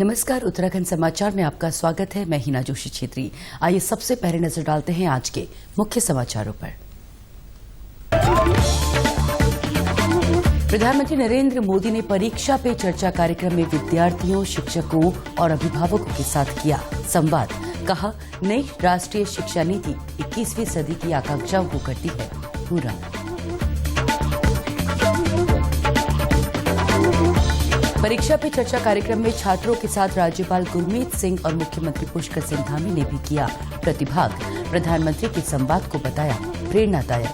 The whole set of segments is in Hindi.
नमस्कार, उत्तराखंड समाचार में आपका स्वागत है। मैं हिना जोशी छेत्री। आइए सबसे पहले नजर डालते हैं आज के मुख्य समाचारों पर। प्रधानमंत्री नरेंद्र मोदी ने परीक्षा पे चर्चा कार्यक्रम में विद्यार्थियों, शिक्षकों और अभिभावकों के साथ किया संवाद। कहा, नई राष्ट्रीय शिक्षा नीति 21वीं सदी की आकांक्षाओं को करती है पूरा। परीक्षा पे चर्चा कार्यक्रम में छात्रों के साथ राज्यपाल गुरमीत सिंह और मुख्यमंत्री पुष्कर सिंह धामी ने भी किया प्रतिभाग। प्रधानमंत्री के संवाद को बताया प्रेरणादायक।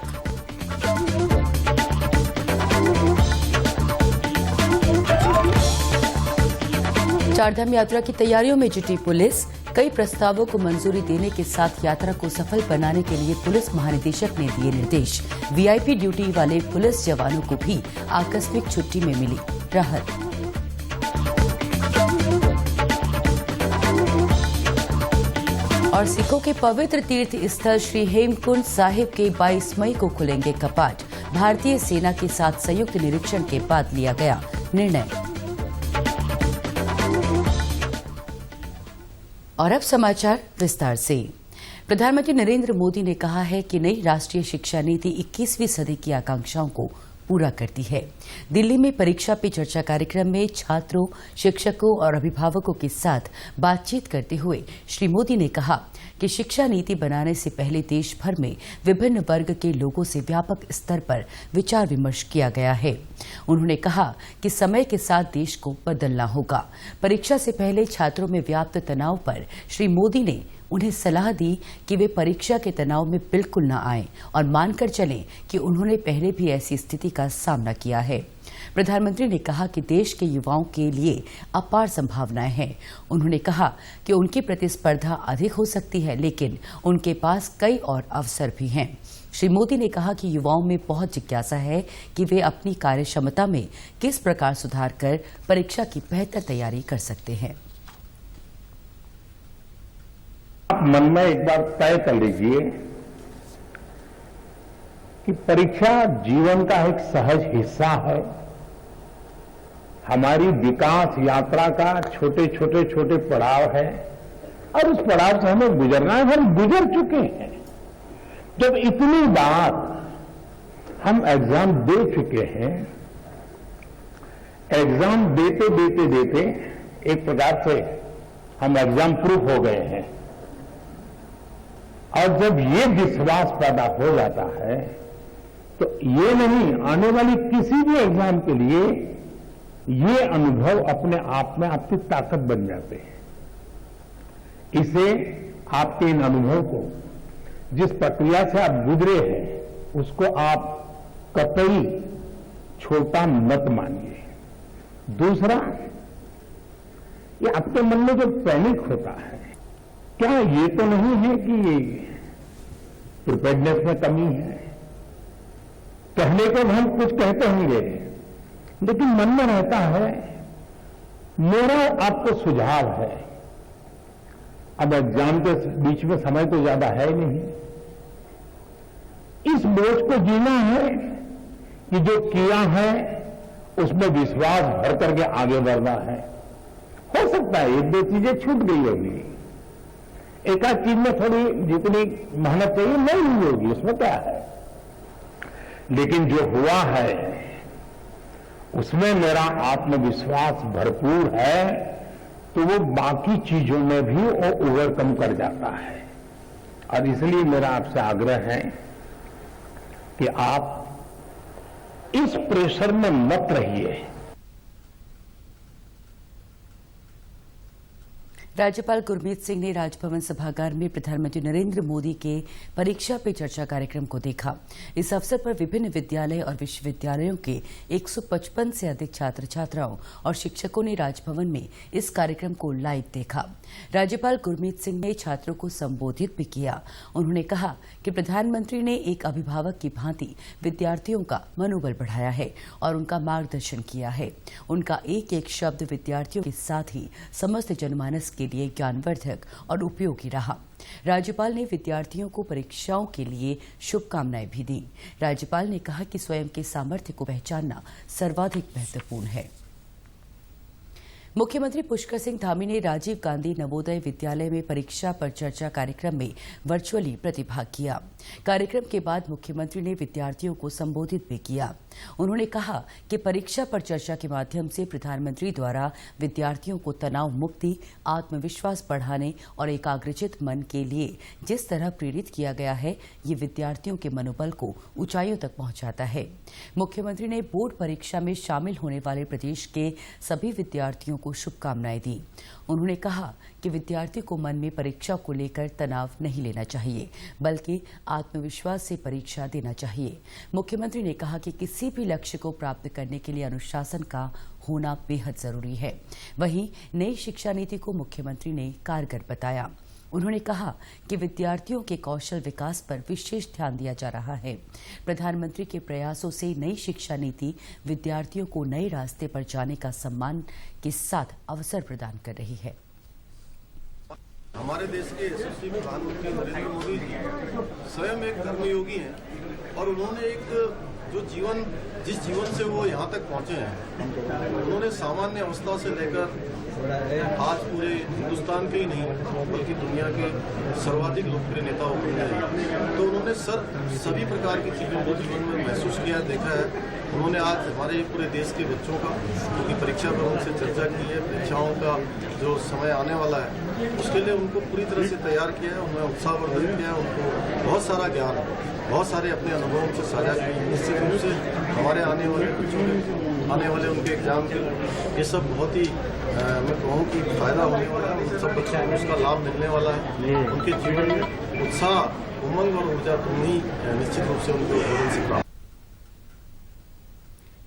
चारधाम यात्रा की तैयारियों में जुटी पुलिस। कई प्रस्तावों को मंजूरी देने के साथ यात्रा को सफल बनाने के लिए पुलिस महानिदेशक ने दिए निर्देश। वीआईपी ड्यूटी वाले पुलिस जवानों को भी आकस्मिक छुट्टी में मिली राहत। और सिखों के पवित्र तीर्थ स्थल श्री हेमकुंड साहिब के 22 मई को खुलेंगे कपाट। भारतीय सेना के साथ संयुक्त निरीक्षण के बाद लिया गया निर्णय। और अब समाचार विस्तार से। प्रधानमंत्री नरेंद्र मोदी ने कहा है कि नई राष्ट्रीय शिक्षा नीति 21वीं सदी की आकांक्षाओं को पूरा करती है। दिल्ली में परीक्षा पे चर्चा कार्यक्रम में छात्रों, शिक्षकों और अभिभावकों के साथ बातचीत करते हुए श्री मोदी ने कहा कि शिक्षा नीति बनाने से पहले देश भर में विभिन्न वर्ग के लोगों से व्यापक स्तर पर विचार विमर्श किया गया है। उन्होंने कहा कि समय के साथ देश को बदलना होगा। परीक्षा से पहले छात्रों में व्याप्त तनाव पर श्री मोदी ने उन्हें सलाह दी कि वे परीक्षा के तनाव में बिल्कुल न आएं और मानकर चलें कि उन्होंने पहले भी ऐसी स्थिति का सामना किया है। प्रधानमंत्री ने कहा कि देश के युवाओं के लिए अपार संभावनाएं हैं। उन्होंने कहा कि उनकी प्रतिस्पर्धा अधिक हो सकती है, लेकिन उनके पास कई और अवसर भी हैं। श्री मोदी ने कहा कि युवाओं में बहुत जिज्ञासा है कि वे अपनी कार्यक्षमता में किस प्रकार सुधार कर परीक्षा की बेहतर तैयारी कर सकते हैं। आप मन में एक बार तय कर लीजिए कि परीक्षा जीवन का एक सहज हिस्सा है। हमारी विकास यात्रा का छोटे छोटे पड़ाव है और उस पड़ाव से हमें गुजरना है। हम गुजर चुके हैं। जब इतनी बार हम एग्जाम दे चुके हैं, एग्जाम देते एक प्रकार से हम एग्जाम प्रूफ हो गए हैं। और जब ये विश्वास पैदा हो जाता है तो ये नहीं, आने वाली किसी भी एग्जाम के लिए ये अनुभव अपने आप में आपकी ताकत बन जाते हैं। इसे आपके इन अनुभव को, जिस प्रक्रिया से आप गुजरे हैं, उसको आप कतई छोटा मत मानिए। दूसरा, ये आपके मन में जो पैनिक होता है, क्या ये तो नहीं है कि प्रिपेयर्डनेस में कमी है? कहने को हम कुछ कहते होंगे, लेकिन मन में रहता है। मेरा आपको सुझाव है, अब एग्जाम के बीच में समय तो ज्यादा है ही नहीं, इस बोझ को जीना है कि जो किया है उसमें विश्वास भर करके आगे बढ़ना है। हो सकता है एक दो चीजें छूट गई होगी, एक आध चीज में थोड़ी जितनी मेहनत चाहिए नहीं हुई होगी, उसमें क्या है, लेकिन जो हुआ है उसमें मेरा आत्मविश्वास भरपूर है, तो वो बाकी चीजों में भी वो ओवरकम कर जाता है। और इसलिए मेरा आपसे आग्रह है कि आप इस प्रेशर में मत रहिए। राज्यपाल गुरमीत सिंह ने राजभवन सभागार में प्रधानमंत्री नरेंद्र मोदी के परीक्षा पे चर्चा कार्यक्रम को देखा। इस अवसर पर विभिन्न विद्यालय और विश्वविद्यालयों के 155 से अधिक छात्र छात्राओं और शिक्षकों ने राजभवन में इस कार्यक्रम को लाइव देखा। राज्यपाल गुरमीत सिंह ने छात्रों को संबोधित भी किया। उन्होंने कहा कि प्रधानमंत्री ने एक अभिभावक की भांति विद्यार्थियों का मनोबल बढ़ाया है और उनका मार्गदर्शन किया है। उनका एक एक शब्द विद्यार्थियों के साथ ही समस्त जनमानस के लिए ज्ञानवर्धक और उपयोगी रहा। राज्यपाल ने विद्यार्थियों को परीक्षाओं के लिए शुभकामनाएं भी दी। राज्यपाल ने कहा कि स्वयं के सामर्थ्य को पहचानना सर्वाधिक महत्वपूर्ण है। मुख्यमंत्री पुष्कर सिंह धामी ने राजीव गांधी नवोदय विद्यालय में परीक्षा पर चर्चा कार्यक्रम में वर्चुअली प्रतिभाग किया। कार्यक्रम के बाद मुख्यमंत्री ने विद्यार्थियों को संबोधित भी किया। उन्होंने कहा कि परीक्षा पर चर्चा के माध्यम से प्रधानमंत्री द्वारा विद्यार्थियों को तनाव मुक्ति, आत्मविश्वास बढ़ाने और एकाग्रचित मन के लिए जिस तरह प्रेरित किया गया है, ये विद्यार्थियों के मनोबल को ऊंचाइयों तक पहुंचाता है। मुख्यमंत्री ने बोर्ड परीक्षा में शामिल होने वाले प्रदेश के सभी विद्यार्थियों को शुभकामनाएं दी। उन्होंने कहा कि विद्यार्थी को मन में परीक्षा को लेकर तनाव नहीं लेना चाहिए, बल्कि आत्मविश्वास से परीक्षा देना चाहिए। मुख्यमंत्री ने कहा कि किसी भी लक्ष्य को प्राप्त करने के लिए अनुशासन का होना बेहद जरूरी है। वहीं नई शिक्षा नीति को मुख्यमंत्री ने कारगर बताया। उन्होंने कहा कि विद्यार्थियों के कौशल विकास पर विशेष ध्यान दिया जा रहा है। प्रधानमंत्री के प्रयासों से नई शिक्षा नीति विद्यार्थियों को नए रास्ते पर जाने का सम्मान के साथ अवसर प्रदान कर रही है। हमारे देश के यशस्वी प्रधानमंत्री नरेंद्र मोदी जी स्वयं एक कर्मयोगी हैं और उन्होंने जिस जीवन से वो यहाँ तक पहुँचे हैं, उन्होंने सामान्य अवस्था से लेकर आज पूरे हिंदुस्तान के ही नहीं बल्कि दुनिया के सर्वाधिक लोकप्रिय नेता बने हैं। तो उन्होंने सभी प्रकार की चीज़ों को जीवन में महसूस किया, देखा है। उन्होंने आज हमारे पूरे देश के बच्चों का क्योंकि परीक्षा पर उनसे चर्चा की है, परीक्षाओं का जो समय आने वाला है उसके लिए उनको पूरी तरह से तैयार किया है, उन्हें उत्साहवर्धन किया है, उनको बहुत सारा ज्ञान, बहुत सारे अपने अनुभवों से साझा किए। निश्चित रूप से हमारे आने वाले बच्चों के आने वाले उनके एग्जाम के ये सब बहुत ही मैं कहूँ कि फायदा होने वाला है। उन सब बच्चों को उसका लाभ मिलने वाला है। उनके जीवन में उत्साह, उमंग और ऊर्जा दोनों ही निश्चित रूप से उनको भोजन से प्राप्त।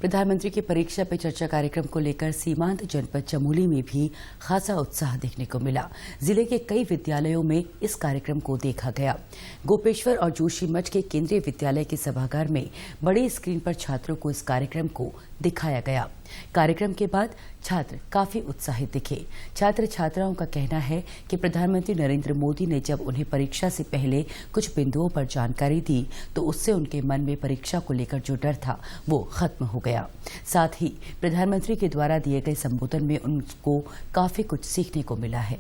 प्रधानमंत्री के परीक्षा पे चर्चा कार्यक्रम को लेकर सीमांत जनपद चमोली में भी खासा उत्साह देखने को मिला। जिले के कई विद्यालयों में इस कार्यक्रम को देखा गया। गोपेश्वर और जोशीमठ के केंद्रीय विद्यालय के सभागार में बड़ी स्क्रीन पर छात्रों को इस कार्यक्रम को दिखाया गया। कार्यक्रम के बाद छात्र काफी उत्साहित दिखे। छात्र छात्राओं का कहना है कि प्रधानमंत्री नरेंद्र मोदी ने जब उन्हें परीक्षा से पहले कुछ बिंदुओं पर जानकारी दी तो उससे उनके मन में परीक्षा को लेकर जो डर था वो खत्म हो गया। साथ ही प्रधानमंत्री के द्वारा दिए गए संबोधन में उनको काफी कुछ सीखने को मिला है।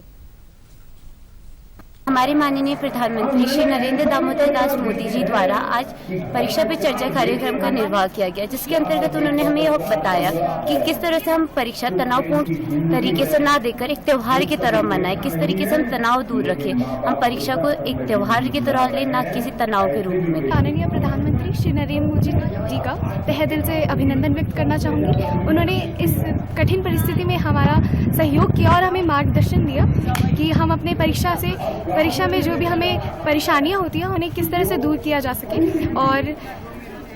हमारे माननीय प्रधानमंत्री श्री नरेंद्र दामोदर दास मोदी जी द्वारा आज परीक्षा पे चर्चा कार्यक्रम का निर्वाह किया गया, जिसके अंतर्गत उन्होंने हमें यह बताया कि किस तरह से हम परीक्षा तनावपूर्ण तरीके से ना देकर एक त्योहार की तरह मनाएं, किस तरीके से हम तनाव दूर रखें, हम परीक्षा को एक त्योहार की तरह लें, ना किसी तनाव के रूप में। माननीय प्रधानमंत्री श्री नरेंद्र मोदी जी का तहे दिल से अभिनंदन व्यक्त करना चाहूँगी। उन्होंने इस कठिन परिस्थिति में हमारा सहयोग किया और हमें मार्गदर्शन दिया कि हम अपने परीक्षा में जो भी हमें परेशानियां होती हैं उन्हें किस तरह से दूर किया जा सके। और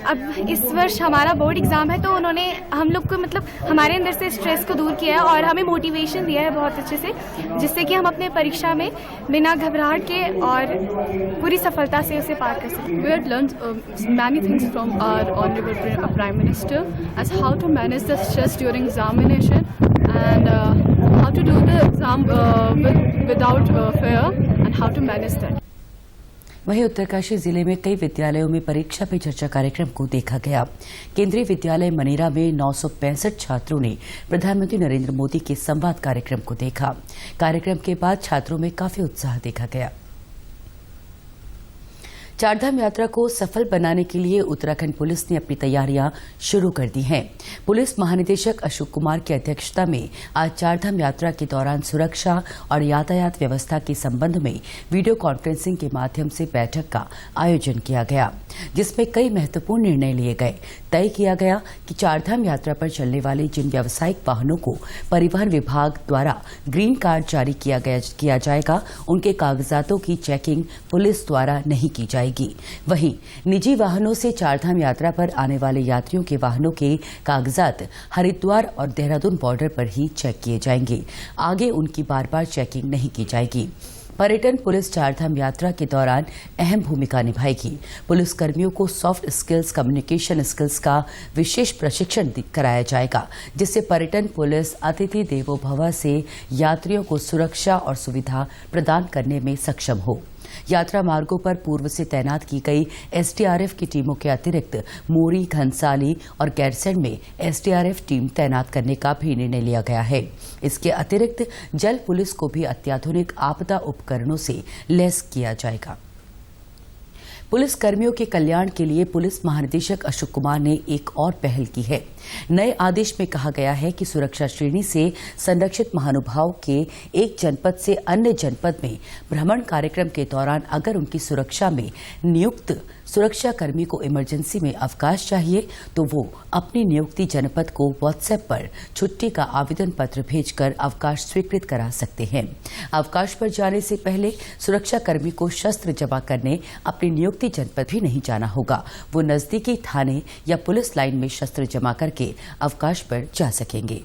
अब इस वर्ष हमारा बोर्ड एग्जाम है तो उन्होंने हम लोग को हमारे अंदर से स्ट्रेस को दूर किया है और हमें मोटिवेशन दिया है बहुत अच्छे से, जिससे कि हम अपने परीक्षा में बिना घबराहट के और पूरी सफलता से उसे पार कर सकें। We had learned many things from our honorable Prime Minister as how to manage the stress during examination and how to do the exam without fear and how to manage that. वहीं उत्तरकाशी जिले में कई विद्यालयों में परीक्षा पे चर्चा कार्यक्रम को देखा गया। केंद्रीय विद्यालय मनेरा में 965 छात्रों ने प्रधानमंत्री नरेंद्र मोदी के संवाद कार्यक्रम को देखा। कार्यक्रम के बाद छात्रों में काफी उत्साह देखा गया। चारधाम यात्रा को सफल बनाने के लिए उत्तराखंड पुलिस ने अपनी तैयारियां शुरू कर दी हैं। पुलिस महानिदेशक अशोक कुमार की अध्यक्षता में आज चारधाम यात्रा के दौरान सुरक्षा और यातायात व्यवस्था के संबंध में वीडियो कॉन्फ्रेंसिंग के माध्यम से बैठक का आयोजन किया गया, जिसमें कई महत्वपूर्ण निर्णय लिए गए। तय किया गया कि चारधाम यात्रा पर चलने वाले जिन व्यावसायिक वाहनों को परिवहन विभाग द्वारा ग्रीन कार्ड जारी किया जाएगा, उनके कागजातों की चेकिंग पुलिस द्वारा नहीं की जाएगी। वहीं निजी वाहनों से चारधाम यात्रा पर आने वाले यात्रियों के वाहनों के कागजात हरिद्वार और देहरादून बॉर्डर पर ही चेक किए जाएंगे। आगे उनकी बार बार चेकिंग नहीं की जाएगी। पर्यटन पुलिस चारधाम यात्रा के दौरान अहम भूमिका निभाएगी। पुलिस कर्मियों को सॉफ्ट स्किल्स, कम्युनिकेशन स्किल्स का विशेष प्रशिक्षण कराया जाएगा, जिससे पर्यटन पुलिस अतिथि देवो भव से यात्रियों को सुरक्षा और सुविधा प्रदान करने में सक्षम हो। यात्रा मार्गों पर पूर्व से तैनात की गई एसडीआरएफ की टीमों के अतिरिक्त मोरी, घनसाली और गैरसैंण में एसडीआरएफ टीम तैनात करने का भी निर्णय लिया गया है। इसके अतिरिक्त जल पुलिस को भी अत्याधुनिक आपदा उपकरणों से लैस किया जाएगा। पुलिस कर्मियों के कल्याण के लिए पुलिस महानिदेशक अशोक कुमार ने एक और पहल की है। नए आदेश में कहा गया है कि सुरक्षा श्रेणी से संरक्षित महानुभाव के एक जनपद से अन्य जनपद में भ्रमण कार्यक्रम के दौरान अगर उनकी सुरक्षा में नियुक्त सुरक्षा कर्मी को इमरजेंसी में अवकाश चाहिए तो वो अपनी नियुक्ति जनपद को व्हाट्सएप पर छुट्टी का आवेदन पत्र भेजकर अवकाश स्वीकृत करा सकते हैं। अवकाश पर जाने से पहले सुरक्षा कर्मी को शस्त्र जमा करने अपनी नियुक्ति जनपद भी नहीं जाना होगा। वो नजदीकी थाने या पुलिस लाइन में शस्त्र जमा करके अवकाश पर जा सकेंगे।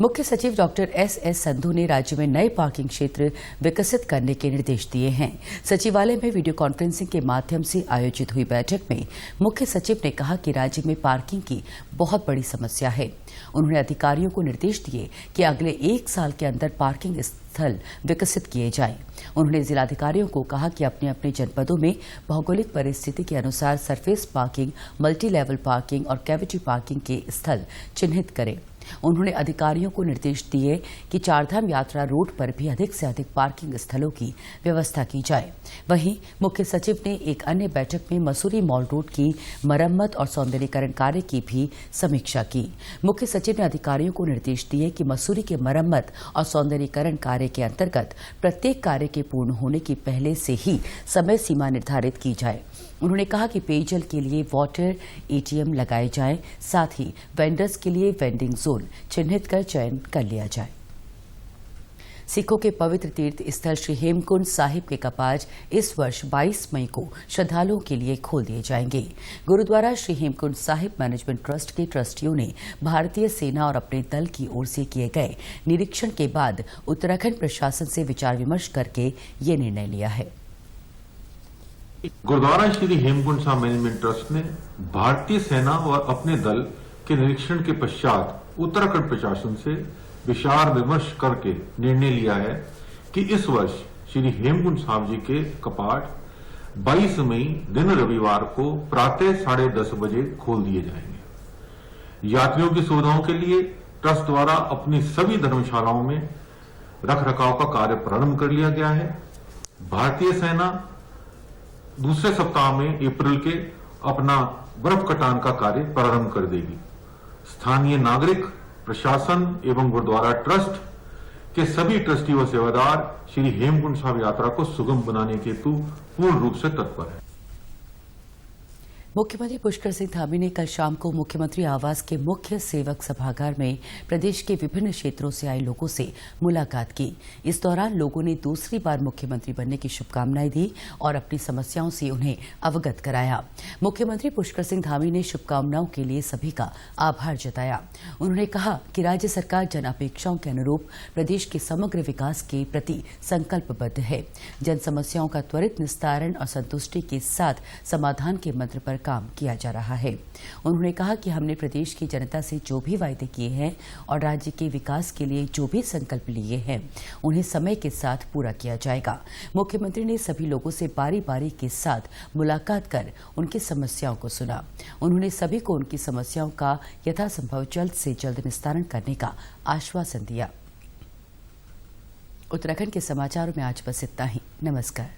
मुख्य सचिव डॉक्टर एस संधू ने राज्य में नए पार्किंग क्षेत्र विकसित करने के निर्देश दिए हैं। सचिवालय में वीडियो कॉन्फ्रेंसिंग के माध्यम से आयोजित हुई बैठक में मुख्य सचिव ने कहा कि राज्य में पार्किंग की बहुत बड़ी समस्या है। उन्होंने अधिकारियों को निर्देश दिए कि अगले 1 साल के अंदर पार्किंग स्थल विकसित किए जाएं। उन्होंने जिलाधिकारियों को कहा कि अपने अपने जनपदों में भौगोलिक परिस्थिति के अनुसार surface parking, multi level parking और कैविटी पार्किंग के स्थल चिन्हित करें। उन्होंने अधिकारियों को निर्देश दिए कि चारधाम यात्रा रोड पर भी अधिक से अधिक पार्किंग स्थलों की व्यवस्था की जाए। वहीं मुख्य सचिव ने एक अन्य बैठक में मसूरी मॉल रोड की मरम्मत और सौंदर्यीकरण कार्य की भी समीक्षा की। मुख्य सचिव ने अधिकारियों को निर्देश दिए कि मसूरी के मरम्मत और सौंदर्यीकरण कार्य के अंतर्गत प्रत्येक कार्य के पूर्ण होने की पहले से ही समय सीमा निर्धारित की जाए। उन्होंने कहा कि पेयजल के लिए वाटर एटीएम लगाए जाएं, साथ ही वेंडर्स के लिए वेंडिंग जोन चिन्हित कर चयन कर लिया जाए। सिखों के पवित्र तीर्थ स्थल श्री हेमकुंड साहिब के कपाट इस वर्ष 22 मई को श्रद्धालुओं के लिए खोल दिए जाएंगे। गुरुद्वारा श्री हेमकुंड साहिब मैनेजमेंट ट्रस्ट के ट्रस्टियों ने भारतीय सेना और अपने दल की ओर से किए गए निरीक्षण के बाद उत्तराखंड प्रशासन से विचार विमर्श करके ये निर्णय लिया है। गुरुद्वारा श्री हेमकुंड साहिब मैनेजमेंट ट्रस्ट ने भारतीय सेना और अपने दल के निरीक्षण के पश्चात उत्तराखंड प्रशासन से विचार विमर्श करके निर्णय लिया है कि इस वर्ष श्री हेमकुंड साहिब जी के कपाट 22 मई दिन रविवार को प्रातः 10:30 बजे खोल दिए जाएंगे। यात्रियों की सुविधाओं के लिए ट्रस्ट द्वारा अपनी सभी धर्मशालाओं में रखरखाव का कार्य प्रारंभ कर लिया गया है। भारतीय सेना दूसरे सप्ताह में अप्रैल के अपना बर्फ कटान का कार्य प्रारंभ कर देगी। स्थानीय नागरिक, प्रशासन एवं गुरुद्वारा ट्रस्ट के सभी ट्रस्टी व सेवादार श्री हेमकुंड साहिब यात्रा को सुगम बनाने के हेतु पूर्ण रूप से तत्पर है। मुख्यमंत्री पुष्कर सिंह धामी ने कल शाम को मुख्यमंत्री आवास के मुख्य सेवक सभागार में प्रदेश के विभिन्न क्षेत्रों से आए लोगों से मुलाकात की। इस दौरान लोगों ने दूसरी बार मुख्यमंत्री बनने की शुभकामनाएं दी और अपनी समस्याओं से उन्हें अवगत कराया। मुख्यमंत्री पुष्कर सिंह धामी ने शुभकामनाओं के लिए सभी का आभार जताया। उन्होंने कहा कि राज्य सरकार जन अपेक्षाओं के अनुरूप प्रदेश के समग्र विकास के प्रति संकल्पबद्ध है। जन समस्याओं का त्वरित निस्तारण और संतुष्टि के साथ समाधान के मंत्र पर काम किया जा रहा है। उन्होंने कहा कि हमने प्रदेश की जनता से जो भी वायदे किए हैं और राज्य के विकास के लिए जो भी संकल्प लिए हैं उन्हें समय के साथ पूरा किया जाएगा। मुख्यमंत्री ने सभी लोगों से बारी बारी के साथ मुलाकात कर उनकी समस्याओं को सुना। उन्होंने सभी को उनकी समस्याओं का यथासंभव जल्द से जल्द निस्तारण करने का आश्वासन दिया। उत्तराखंड के समाचारों में आज बस इतना ही। नमस्कार।